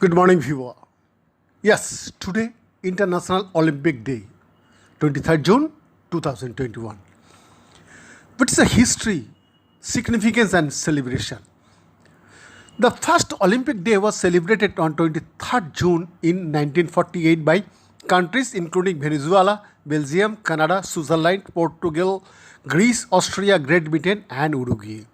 Good morning, viewer. Yes, today International Olympic Day, 23rd June 2021. What's the history, significance, and celebration? The first Olympic Day was celebrated on 23rd June in 1948 by countries including Venezuela, Belgium, Canada, Switzerland, Portugal, Greece, Austria, Great Britain, and Uruguay.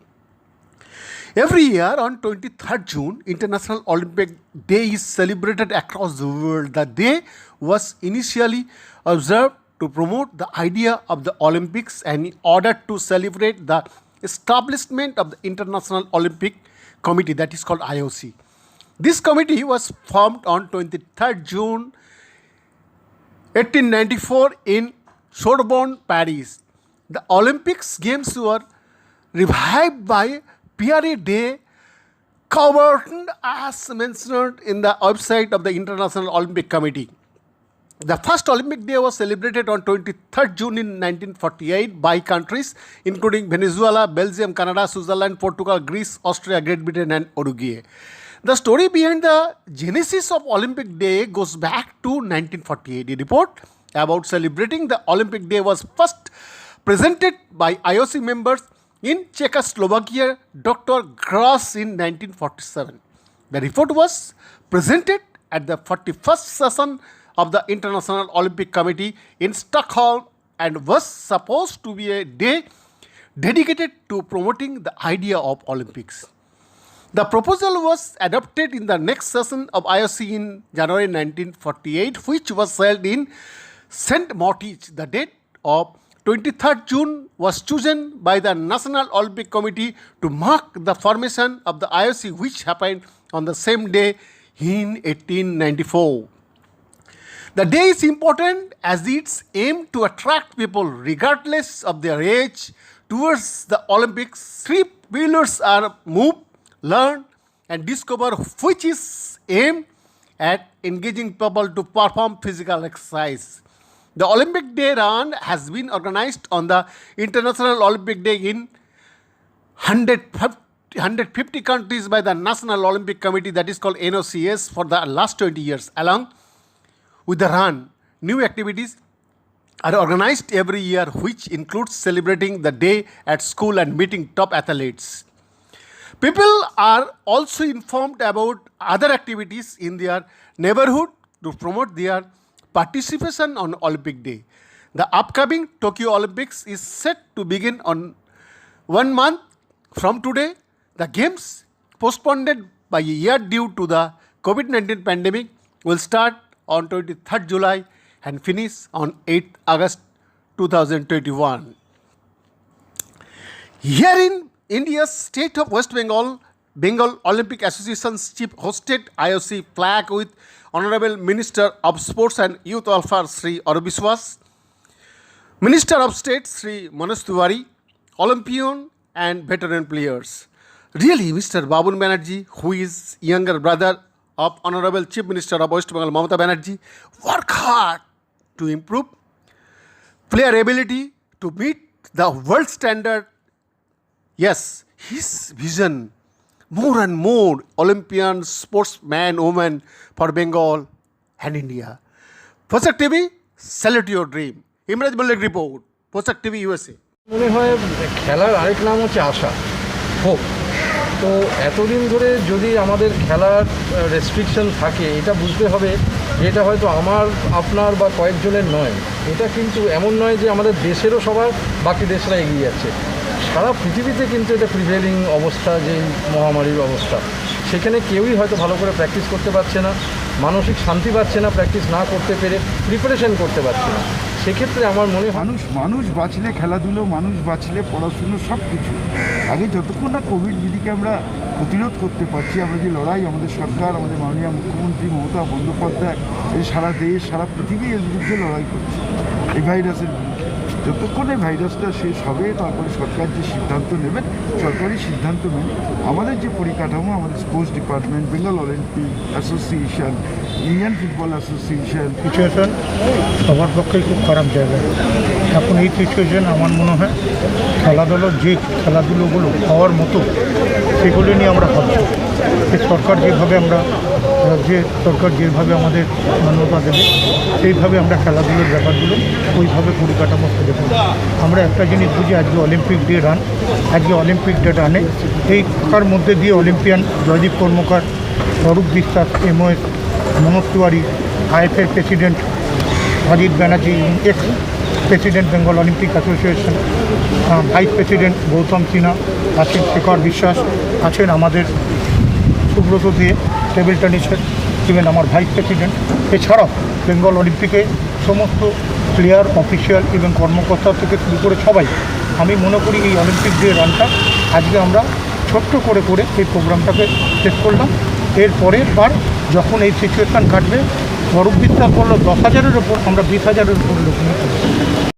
Every year on 23rd June, International Olympic Day is celebrated across the world. The day was initially observed to promote the idea of the Olympics and in order to celebrate the establishment of the International Olympic Committee, that is called IOC. This committee was formed on 23rd June 1894 in Sorbonne, Paris. The Olympics Games were revived by Pierre de Coubertin as mentioned in the website of the International Olympic Committee. The first Olympic Day was celebrated on 23rd June in 1948 by countries including Venezuela, Belgium, Canada, Switzerland, Portugal, Greece, Austria, Great Britain, and Uruguay. The story behind the genesis of Olympic Day goes back to 1948. A report about celebrating the Olympic Day was first presented by IOC members in Czechoslovakia, Dr. Gross in 1947. The report was presented at the 41st session of the International Olympic Committee in Stockholm and was supposed to be a day dedicated to promoting the idea of Olympics. The proposal was adopted in the next session of IOC in January 1948, which was held in St. Moritz. The date of 23rd June was chosen by the National Olympic Committee to mark the formation of the IOC, which happened on the same day in 1894. The day is important as its aim to attract people regardless of their age towards the Olympics. Three pillars are move, learn, and discover, which is aimed at engaging people to perform physical exercise. The Olympic Day run has been organized on the International Olympic Day in 150 countries by the National Olympic Committee, that is called NOCS, for the last 20 years. Along with the run, new activities are organized every year, which includes celebrating the day at school and meeting top athletes. People are also informed about other activities in their neighborhood to promote their participation on Olympic Day. The upcoming Tokyo Olympics is set to begin on 1 month from today. The Games, postponed by a year due to the COVID-19 pandemic, will start on 23rd July and finish on 8th August 2021. Here in India's state of West Bengal, Bengal Olympic Association's chief hosted IOC flag with Honorable Minister of Sports and Youth Welfare Sri Arubiswas, Minister of State Sri Manoj Tiwari, Olympian and veteran players. Really, Mr. Babun Banerjee, who is younger brother of Honorable Chief Minister of West Bengal Mamata Banerjee, work hard to improve player ability to meet the world standard. Yes, his vision, more and more Olympian sportsmen, women for Bengal and India. Poshak TV, salute your dream. Imraj Malik report, Poshak TV USA. মনে হয় খেলার আরেক নাম হচ্ছে আশা, hope. তো এতদিন ধরে যদি আমাদের খেলার রেস্ট্রিকশন থাকে, এটা বুঝতে হবে যে এটা হয়তো আমার, আপনার বা কয়েকজনের নয়। এটা কিন্তু এমন নয় যে আমাদের দেশেরও সবার, বাকি দেশরা এগিয়ে যাচ্ছে। সারা পৃথিবীতে কিন্তু এটা প্রিভেলিং অবস্থা, যে মহামারীর অবস্থা, সেখানে কেউই হয়তো ভালো করে প্র্যাকটিস করতে পারছে না, মানসিক শান্তি পাচ্ছে না, প্র্যাকটিস না করতে পেরে প্রিপারেশন করতে পারছে না। সেক্ষেত্রে আমার মনে হয় মানুষ বাঁচলে খেলাধুলো, মানুষ বাঁচলে পড়াশুনো, সব কিছু। আগে যতক্ষণ না কোভিড বিধিকে আমরা প্রতিরোধ করতে পারছি, আমরা যে লড়াই, আমাদের সরকার, আমাদের মাননীয় মুখ্যমন্ত্রী মমতা বন্দ্যোপাধ্যায়, এই সারা দেশ, সারা পৃথিবী এর বিরুদ্ধে লড়াই করছে, এই ভাইরাসের বিরুদ্ধে। যতক্ষণ এই ভাইরাসটা শেষ হবে, তারপরে সরকার যে সিদ্ধান্ত নেবেন, সরকারি সিদ্ধান্ত মেনে আমাদের যে পরিকাঠামো, আমাদের sports department, Bengal Olympic association, Indian football association. Situation সবার পক্ষেই খুব খারাপ জায়গা। এখন এই সিচুয়েশন আমার মনে হয় খেলাধুলো, যে খেলাধুলোগুলো হওয়ার মতো সেগুলি নিয়ে আমরা ভাবছি। সরকার যেভাবে আমরা রাজ্যের সরকার যেভাবে আমাদের মান্যতা দেবে সেইভাবে আমরা খেলাধুলোর ব্যাপারগুলো ওইভাবে পরিকাঠামো খুঁজে পাবো। আমরা একটা জিনিস বুঝি, আজকে অলিম্পিক ডে রান, আজকে অলিম্পিক ডে রানে এই ফাঁকার মধ্যে দিয়ে অলিম্পিয়ান জয়দীপ কর্মকার, Arup Biswas, MOS, Manoj Tiwari, IFA president Ajit Banerjee, x president Bengal Olympic association, vice president Gautam Sinha, আছেন শেখর বিশ্বাস, আছেন আমাদের সুব্রত দিয়ে টেবিল টেনিসের, ইভেন আমার ভাইস প্রেসিডেন্ট, এছাড়াও বেঙ্গল অলিম্পিকে সমস্ত প্লেয়ার, অফিসিয়াল এবং কর্মকর্তা থেকে শুরু করে সবাই। আমি মনে করি এই অলিম্পিক ডে রানটা আজকে আমরা ছোট্ট করে এই প্রোগ্রামটাকে শেষ করলাম। এর পরের বার যখন এই সিচুয়েশান কাটবে, অরূপ বিশ্বাস বলল 10,000-এর ওপর, আমরা 20,000-এর উপর লোক নিয়ে করব।